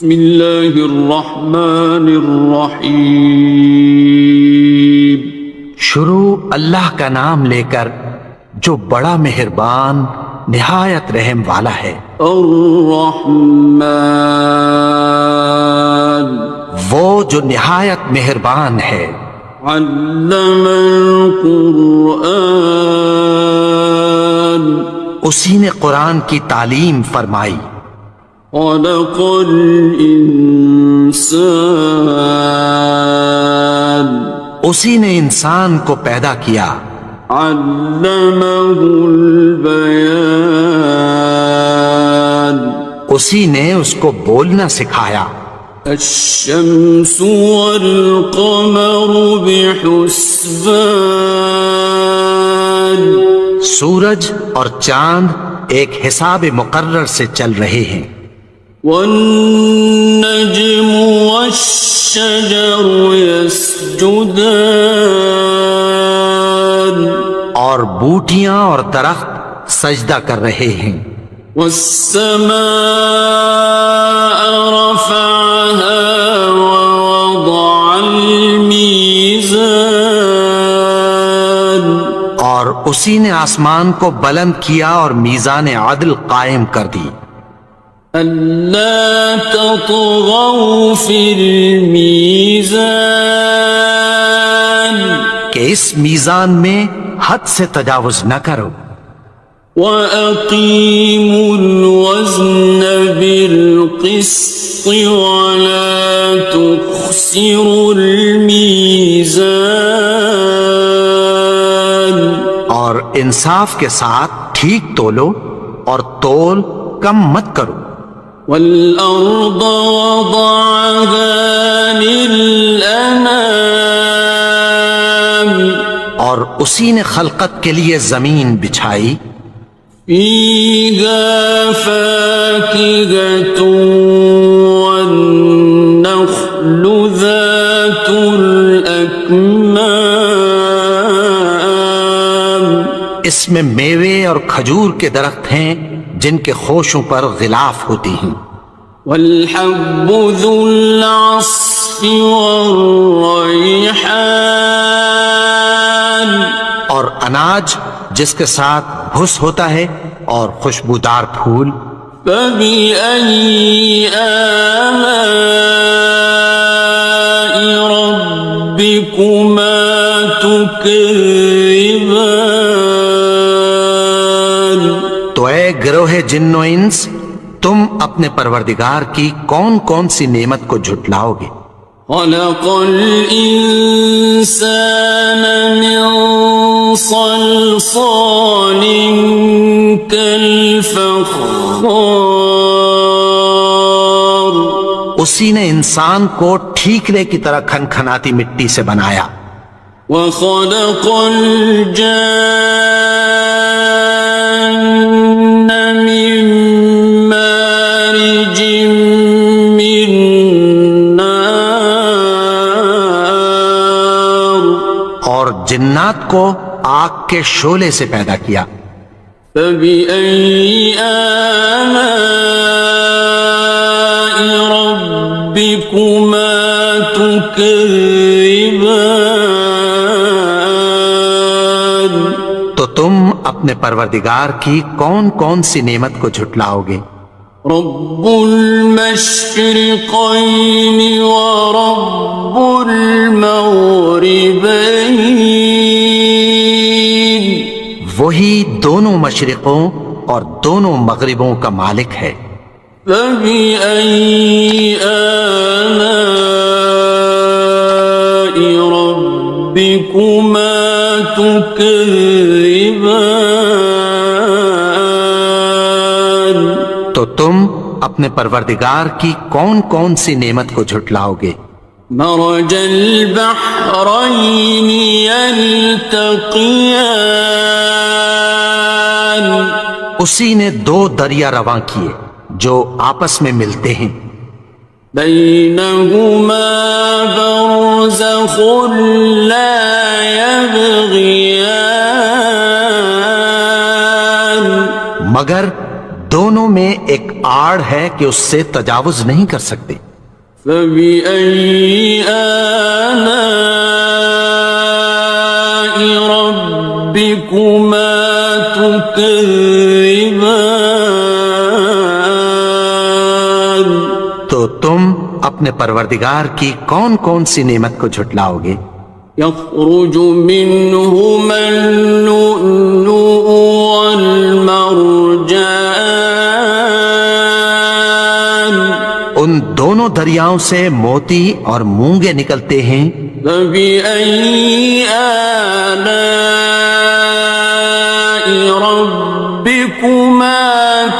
بسم اللہ الرحمن الرحیم. شروع اللہ کا نام لے کر جو بڑا مہربان نہایت رحم والا ہے. الرحمن وہ جو نہایت مہربان ہے. علم القرآن اسی نے قرآن کی تعلیم فرمائی. خلق الانسان اسی نے انسان کو پیدا کیا. علمہ البیان اسی نے اس کو بولنا سکھایا. الشمس والقمر بحسبان سورج اور چاند ایک حساب مقرر سے چل رہے ہیں. والنجم والشجر يسجدان اور بوٹیاں اور درخت سجدہ کر رہے ہیں. والسماء رفعها ووضع الميزان اور اسی نے آسمان کو بلند کیا اور میزان عدل قائم کر دی. ألا تطغوا في الميزان کہ اس میزان میں حد سے تجاوز نہ کرو. وَأَقِيمُوا الْوَزْنَ بِالْقِسْطِ وَلَا تُخْسِرُوا الْمِيزَانَ اور انصاف کے ساتھ ٹھیک تولو اور تول کم مت کرو. وَالْأَرْضَ وَضَعَهَا لِلْأَنَامِ اور اسی نے خلقت کے لیے زمین بچھائی. فِيهَا فَاكِهَةٌ وَالنَّخْلُ ذَاتُ الْأَكْمَامِ اس میں میوے اور کھجور کے درخت ہیں جن کے خوشوں پر غلاف ہوتی ہیں. وَالْحَبُّ ذُو الْعَصْفِ وَالرَّيْحَانِ اور اناج جس کے ساتھ بھس ہوتا ہے اور خوشبودار پھول. فَبِأَيِّ آلَاءِ رَبِّكُمَا تُكَذِّبَانِ تو اے گروہ جن و انس تم اپنے پروردگار کی کون کون سی نعمت کو جھٹلاؤ گے. خَلَقَ الْإِنسَانَ مِنْ صَلْصَالٍ كَالْفَخَّارِ اسی نے انسان کو ٹھیکرے کی طرح کھنکھناتی مٹی سے بنایا. وَخَلَقَ الْجَانَّ مِن مَّارِجٍ مِّن نَّارٍ اور جنات کو آگ کے شعلے سے پیدا کیا. فَبِأَيِّ آلَاءِ رَبِّكُمَا تُكَذِّبَانِ تو تم اپنے پروردگار کی کون کون سی نعمت کو جھٹلاؤ گے. رب المشرقين ورب المغربين وہی دونوں مشرقوں اور دونوں مغربوں کا مالک ہے. فبأي آلاء ربكما تكذبان تو تم اپنے پروردگار کی کون کون سی نعمت کو جھٹلاؤ گے. مرج البحرين يلتقيان اسی نے دو دریا رواں کیے جو آپس میں ملتے ہیں. بينهما برزخ لا يبغيان مگر دونوں میں ایک آڑ ہے کہ اس سے تجاوز نہیں کر سکتے۔ فبأي آلاء ربكما تكذبان؟ تو تم اپنے پروردگار کی کون کون سی نعمت کو جھٹلاؤ گے؟ يخرج منهما اللؤلؤ والمرجان ان دونوں دریاؤں سے موتی اور مونگے نکلتے ہیں۔ فبأي آلاء ربكما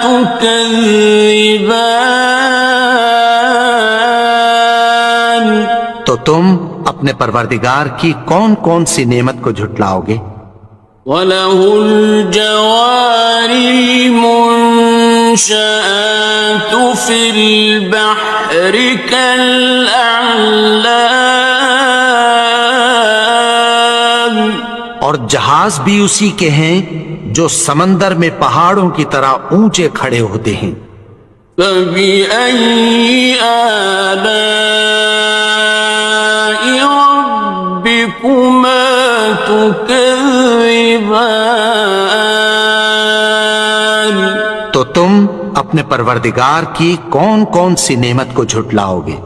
تكذبان؟ تو تم اپنے پروردگار کی کون کون سی نعمت کو جھٹلاؤ گے؟ وَلَهُ الْجَوَارِ الْمُنشَآتُ فِي الْبَحْرِ كَالْأَعْلَامِ؟ اور جہاز بھی اسی کے ہیں جو سمندر میں پہاڑوں کی طرح اونچے کھڑے ہوتے ہیں۔ فَبِأَيِّ آلَاءِ رَبِّكُمَا تُكَذِّبَانِ؟ تو تم اپنے پروردگار کی کون کون سی نعمت کو جھٹلاؤ گے؟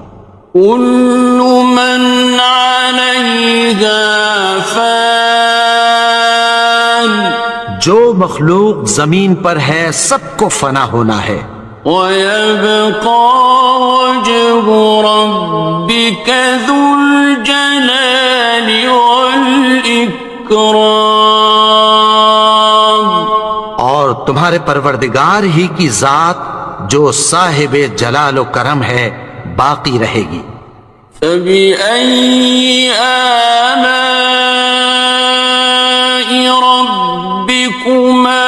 كُلُّ مَنْ عَلَيْهَا فَانٍ، جو مخلوق زمین پر ہے سب کو فنا ہونا ہے، وَيَبْقَى وَجْهُ رَبِّكَ ذُو الْجَلَالِ وَالْإِكْرَامِ، اور تمہارے پروردگار ہی کی ذات جو صاحب جلال و کرم ہے باقی رہے گی۔ فَبِأَيِّ آلَاءِ رَبِّكُمَا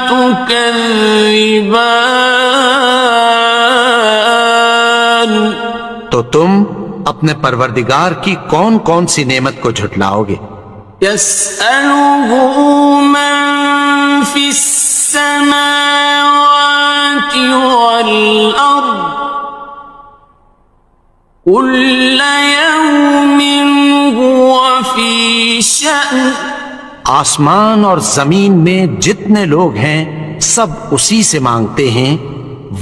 تُكَذِّبَانِ؟ تو تم اپنے پروردگار کی کون کون سی نعمت کو جھٹلاؤ گے؟ يَسْأَلُهُ مَن فِي السَّمَاوَاتِ وَالْأَرْضِ كُلَّ يَوْمٍ هُوَ فِي شَأْنٍ، آسمان اور زمین میں جتنے لوگ ہیں سب اسی سے مانگتے ہیں،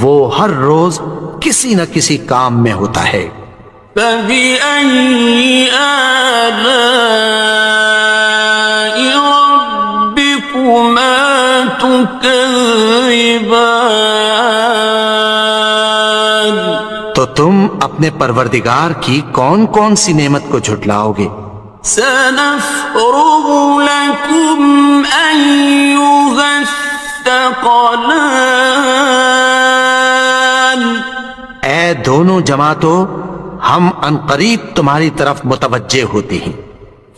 وہ ہر روز کسی نہ کسی کام میں ہوتا ہے۔ فَبِأَيِّ آلَاءِ رَبِّكُمَا تُكَذِّبَانِ؟ تو تم اپنے پروردگار کی کون کون سی نعمت کو جھٹلاؤ گے؟ سَنَفْرُغُ لَكُمْ أَيُّهَ الثَّقَلَانِ؟ اے دونوں جماعتوں، ہم عنقریب تمہاری طرف متوجہ ہوتے ہیں۔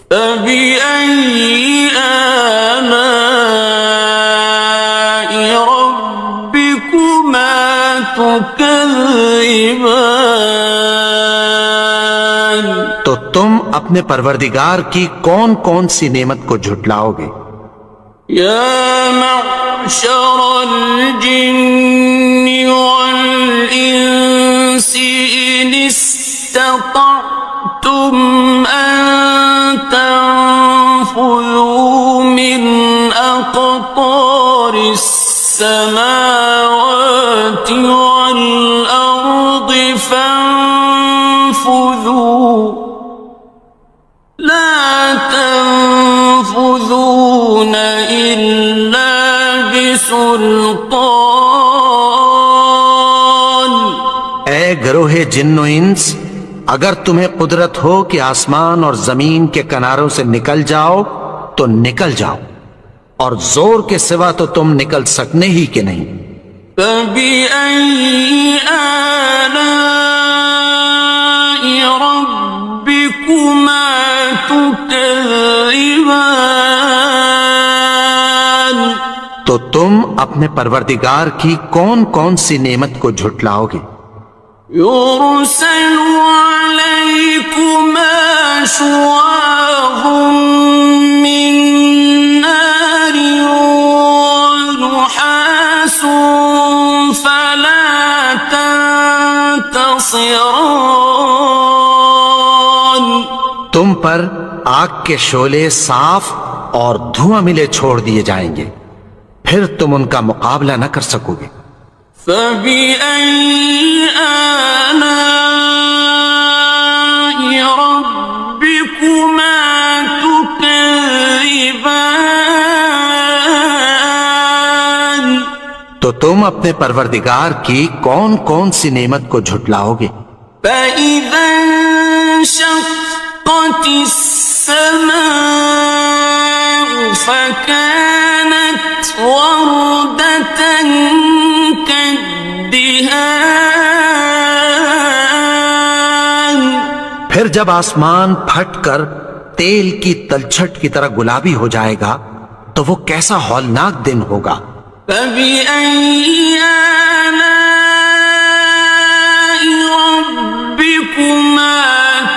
فَبِأَيِّ آلَاءِ رَبِّكُمَا تُكَذِّبَانِ؟ تو تم اپنے پروردگار کی کون کون سی نعمت کو جھٹلاؤ گے؟ يَا مَعْشَرَ الْجِنِّ وَالْإِنسِ إِنِ اسْتَطَعْتُمْ أَن تَنفُذُوا مِنْ أَقْطَارِ السَّمَاوَاتِ وَالْأَرْضِ فَانفُذُوا لَا تَنفُذُونَ إِلَّا بِسُلْطَانٍ۔ اے گروہ جن و انس، اگر تمہیں قدرت ہو کہ آسمان اور زمین کے کناروں سے نکل جاؤ تو نکل جاؤ، اور زور کے سوا تو تم نکل سکنے ہی کہ نہیں۔ فَبِأَيِّ آلَاءِ رَبِّكُمَا تُكَذِّبَانِ؟ تو تم اپنے پروردگار کی کون کون سی نعمت کو جھٹلاؤ گے؟ يُرْسَلُ عَلَيْكُمَا شُوَاظٌ مِّن نَّارٍ وَنُحَاسٌ فَلَا خاسران. تم پر آگ کے شعلے صاف اور دھواں ملے چھوڑ دیے جائیں گے، پھر تم ان کا مقابلہ نہ کر سکو گے۔ فبأي آلاء ربكما تكذبان. تو تم اپنے پروردگار کی کون کون سی نعمت کو جھٹلاؤ گے؟ فإذا انشقت السماء فكانت وردة كالدهان. پھر جب آسمان پھٹ کر تیل کی تلچھٹ کی طرح گلابی ہو جائے گا تو وہ کیسا ہولناک دن ہوگا۔ فبأي آلاء ربكما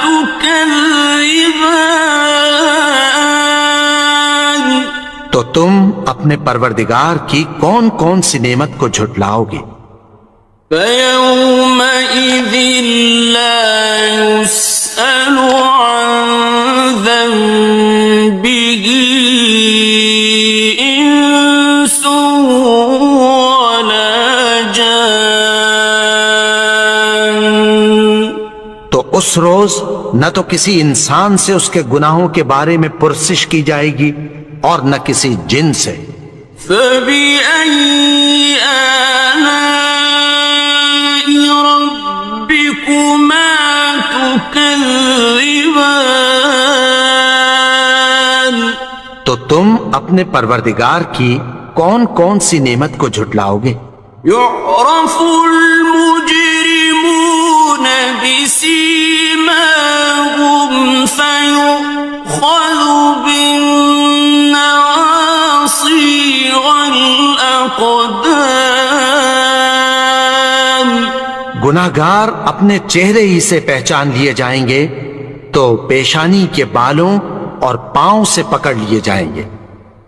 تكذبان. تو تم اپنے پروردگار کی کون کون سی نعمت کو جھٹلاؤ گے؟ فيومئذ لا يسأل عن ذنبه إنس ولا جان. تو اس روز نہ تو کسی انسان سے اس کے گناہوں کے بارے میں پرسش کی جائے گی اور نہ کسی جن سے۔ فبأي آلاء ربكما تكذبان. تو تم اپنے پروردگار کی کون کون سی نعمت کو جھٹلاؤ گے؟ يعرف المجرمون بسيماهم فيؤخذ بالنواصي والأقدام. گناہگار اپنے چہرے ہی سے پہچان لیے جائیں گے تو پیشانی کے بالوں اور پاؤں سے پکڑ لیے جائیں گے۔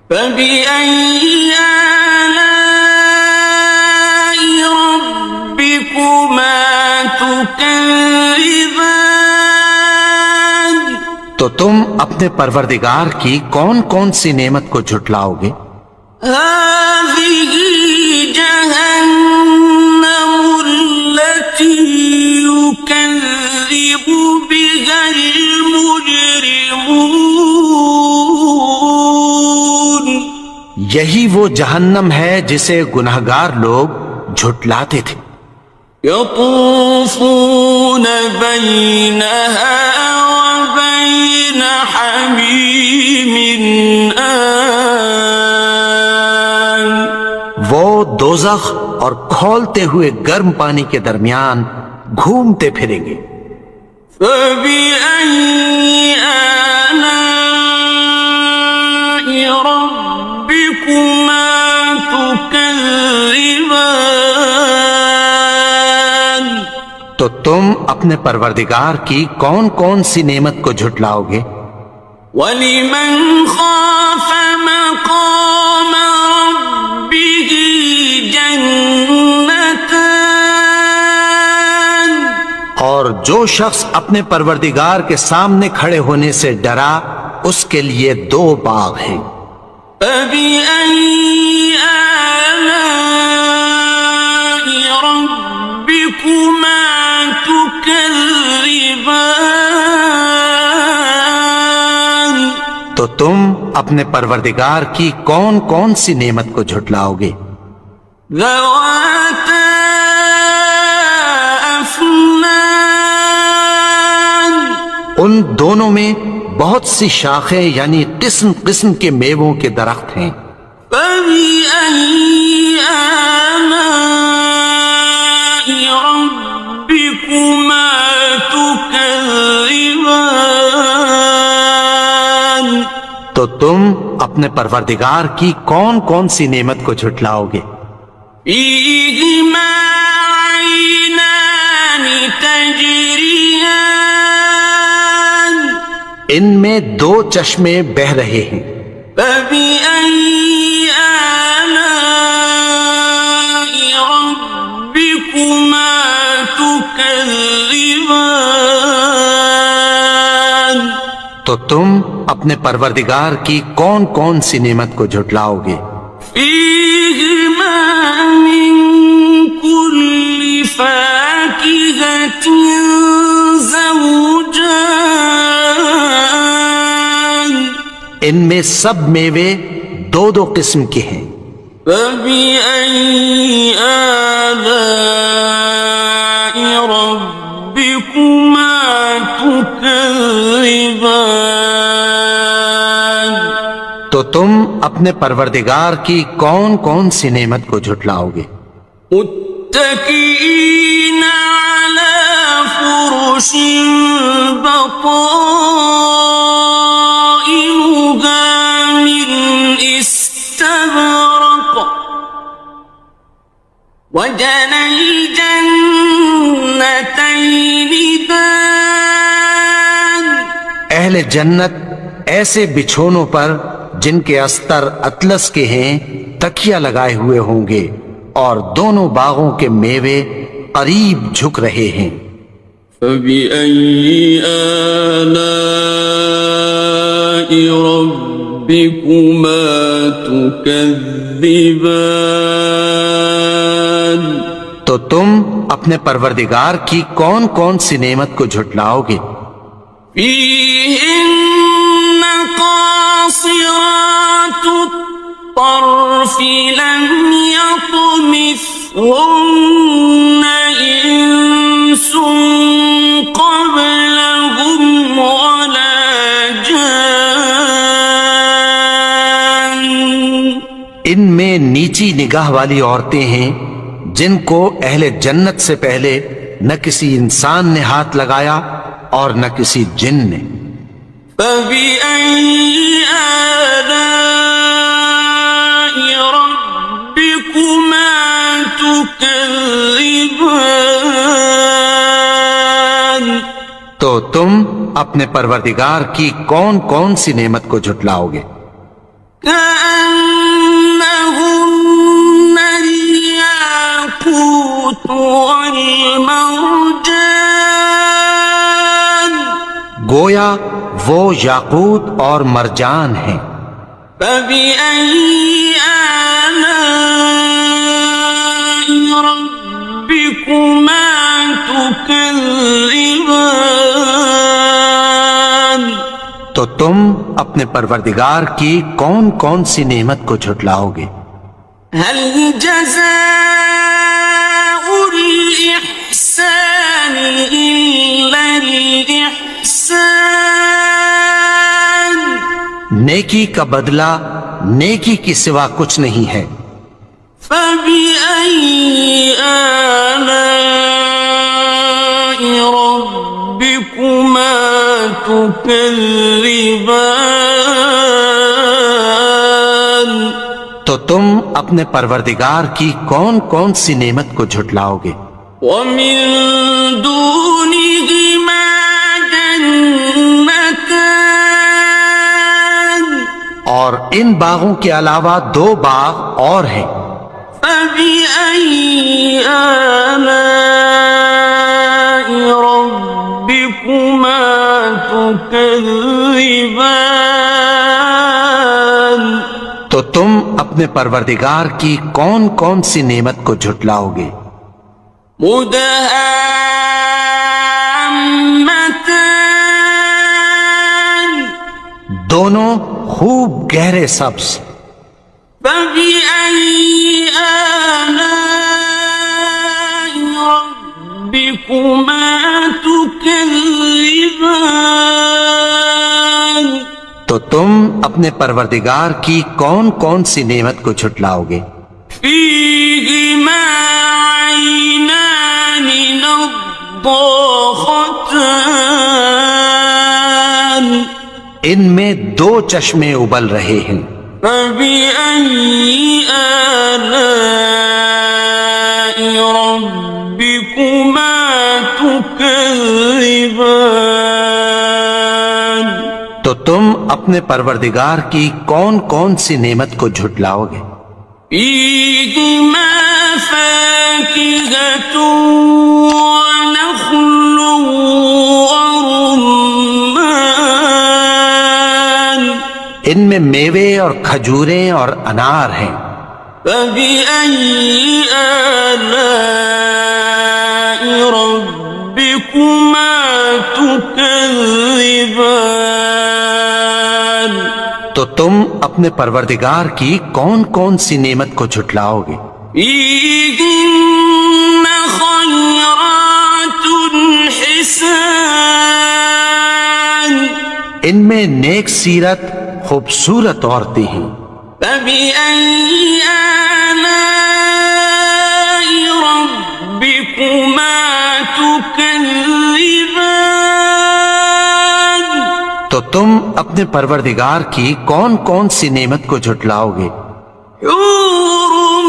فبأي آلاء ربكما تكذبان. تو تم اپنے پروردگار کی کون کون سی نعمت کو جھٹلاؤ گے؟ هذه جهنم التي يكذب بها المجرمون. یہی وہ جہنم ہے جسے گناہگار لوگ جھٹلاتے تھے۔ يطوفون بينها وبين حميم آن. وہ دوزخ اور کھولتے ہوئے گرم پانی کے درمیان گھومتے پھریں گے۔ فبأي آلاء ربكما تكذبان. تو تم اپنے پروردگار کی کون کون سی نعمت کو جھٹلاؤ گے؟ وَلِمَنْ خَافَ مَقَامَ رَبِّهِ جَنَّتَانِ. اور جو شخص اپنے پروردگار کے سامنے کھڑے ہونے سے ڈرا اس کے لیے دو باغ ہیں۔ فبأي آلاء ربكما تكذبان. تو تم اپنے پروردگار کی کون کون سی نعمت کو جھٹلاؤ گے؟ ذواتا أفنان. ان دونوں میں بہت سی شاخیں یعنی قسم قسم کے میووں کے درخت ہیں۔ فبأي آلاء ربكما تكذبان. تو تم اپنے پروردگار کی کون کون سی نعمت کو جھٹلاؤ گے؟ فيهما عينان تجريان. ان میں دو چشمے بہ رہے ہیں۔ فبأي آلاء ربكما تكذبان. تو تم اپنے پروردگار کی کون کون سی نعمت کو جھٹلاؤ گے؟ فيهما من كل فاكهة زوجان ان میں سب میوے دو دو قسم کے ہیں۔ فبأي آلاء ربكما تكذبان تو تم اپنے پروردگار کی کون کون سی نعمت کو جھٹلاؤ گے؟ متكئين على فرش بطائنها من استبرق وجنى الجنتين دان اہل جنت ایسے بچھونوں پر جن کے استر اطلس کے ہیں تکیہ لگائے ہوئے ہوں گے، اور دونوں باغوں کے میوے قریب جھک رہے ہیں۔ فبأي آلاء ربكما تكذبان تو تم اپنے پروردگار کی کون کون سی نعمت کو جھٹلاؤ گے؟ فيهن قاصرات الطرف لم يطمثهن إنس قبلهم ولا جان ان میں نیچی نگاہ والی عورتیں ہیں جن کو اہل جنت سے پہلے نہ کسی انسان نے ہاتھ لگایا اور نہ کسی جن نے۔ فبأي آلاء ربكما تكذبان تو تم اپنے پروردگار کی کون کون سی نعمت کو جھٹلاؤ گے؟ كأنهن الياقوت والمرجان گویا وہ یاقوت اور مرجان ہیں۔ فبأي آلاء ربكما تكذبان تو تم اپنے پروردگار کی کون کون سی نعمت کو جھٹلاؤ گے؟ هل جزاء الإحسان إلا الإحسان نیکی کا بدلہ نیکی کی سوا کچھ نہیں ہے۔ فبأي آلاء ربكما تكذبان تو تم اپنے پروردگار کی کون کون سی نعمت کو جھٹلاؤ گے؟ ومن دونهما جنتان اور ان باغوں کے علاوہ دو باغ اور ہیں۔ فبأي آلاء ربكما تكذبان تو تم اپنے پروردگار کی کون کون سی نعمت کو جھٹلاؤ گے؟ مدهامتان دونوں خوب گہرے سبز۔ فبأي آلاء ربكما تكذبان تو تم اپنے پروردگار کی کون کون سی نعمت کو جھٹلاؤ گے؟ فيهما عينان نضاختان ان میں دو چشمے ابل رہے ہیں۔ فبأي آلاء ربكما تكذبان تو تم اپنے پروردگار کی کون کون سی نعمت کو جھٹلاؤ گے؟ فيهما فاكهة ونخل ورمان ان میں میوے اور کھجوریں اور انار ہیں. فبأي آلاء ربكما تكذبان. تو تم اپنے پروردگار کی کون کون سی نعمت کو جھٹلاؤ گے؟ فيهن خيرات حسان. ان میں نیک سیرت خوبصورت عورتیں ہیں. فبأي آلاء ربكما تكذبان. تو تم اپنے پروردگار کی کون کون سی نعمت کو جھٹلاؤ گے؟ حور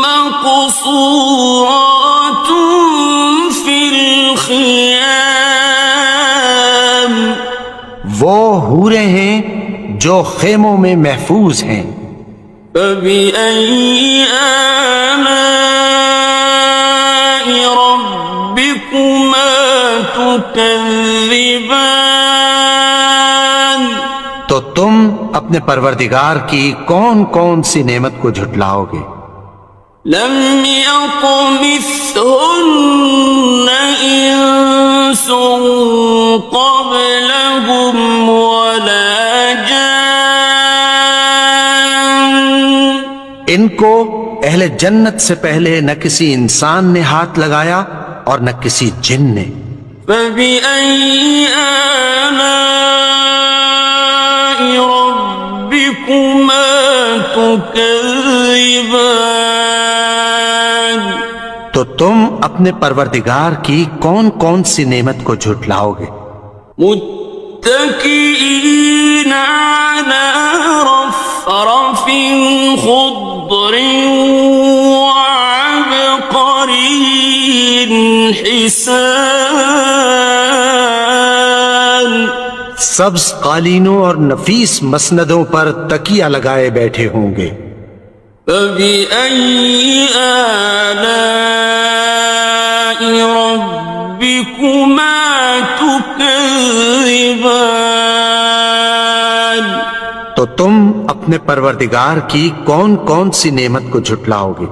مقصورات في الخيام. وہ حوریں ہیں جو خیموں میں محفوظ ہیں. فبأي آلاء ربكما تكذبان. تو تم اپنے پروردگار کی کون کون سی نعمت کو جھٹلاؤ گے؟ لم يطمثهن إنس قبلهم ولا جان. ان کو اہل جنت سے پہلے نہ کسی انسان نے ہاتھ لگایا اور نہ کسی جن نے. فبأي آلاء ربكما تكذبان. تو تم اپنے پروردگار کی کون کون سی نعمت کو جھٹلاؤ گے؟ متكئين على رفرف خضر وعبقري حسان. سبز قالینوں اور نفیس مسندوں پر تکیہ لگائے بیٹھے ہوں گے. فبأي آلاء ربكما تكذبان. تو تم اپنے پروردگار کی کون کون سی نعمت کو جھٹلاؤ گے؟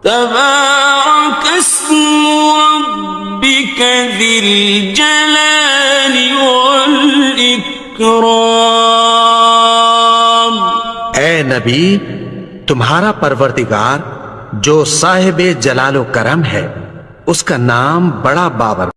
تبارك اسم ربك ذي الجلال والإكرام. اے نبی، تمہارا پروردگار جو صاحب جلال و کرم ہے، اس کا نام بڑا بابر